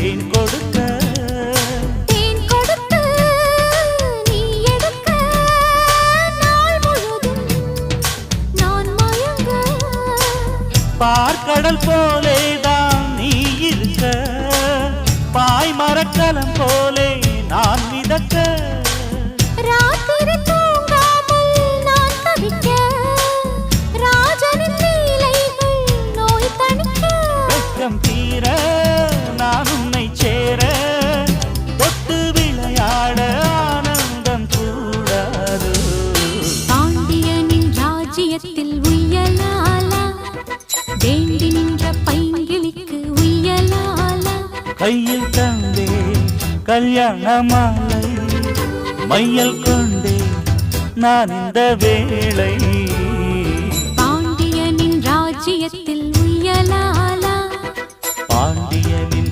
தேன் கொடுக்க தேன் கொடுத்து நீ எடுக்க நாள் முழுதும் நான் மயங்க பார்க்கடல் போலேதான் நீ இருக்க பாய் மரக்கலம் போலே நான் மிதக்க ராத்திரி தூங்காமல் நான் தவிக்க ராஜனின் லீலைகள் நோய் தணிக்க வெட்கம் தீர நான் உன்னை சேர தொட்டு விளையாட ஆனந்தம் கூடாது பாண்டியனின் ராஜ்யத்தில் உய்யலாலா வேண்டி நின்ற பைங்கிளிக்கு உய்யலாலா கையில் தந்தே கல்யாண மாலை மையல் கொண்டே நான் இந்த வேளை